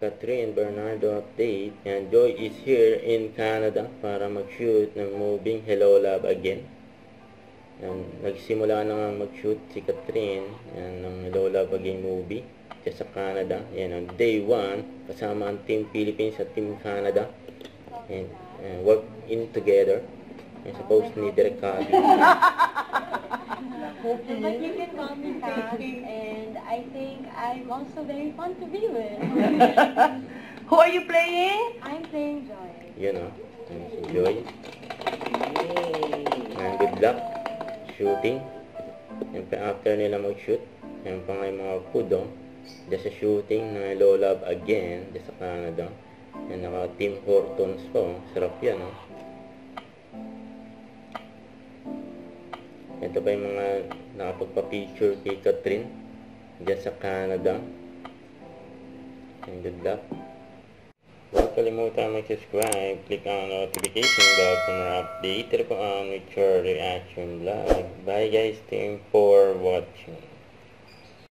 Catherine Bernardo update. And Joy is here in Canada para mag-shoot ng moving Hello Love Again. And nagsimula na nga mag-shoot si Catherine ng Hello Love Again movie siya sa Canada. Yan ang day 1 kasama ang Team Philippines at Team Canada. And work in together. And suppose ni Derek Cabi. But you can call me Kat, and I think I'm also very fun to be with. Who are you playing? I'm playing Joy. Yun o. Si Joy. And good luck shooting. And after nila mag-shoot, yan pa nga yung mga food o. Diyan sa shooting ng Hello Love Again, diyan sa Canada. Yan naka Tim Hortons po. Sarap yan o. Ito pa yung mga nakapagpa-picture kay Catherine dyan sa Canada. And good luck. Huwag kalimutan mag-subscribe. Click on notification bell for more update. Ito po ang with your reaction vlog. Bye guys. Thanks for watching.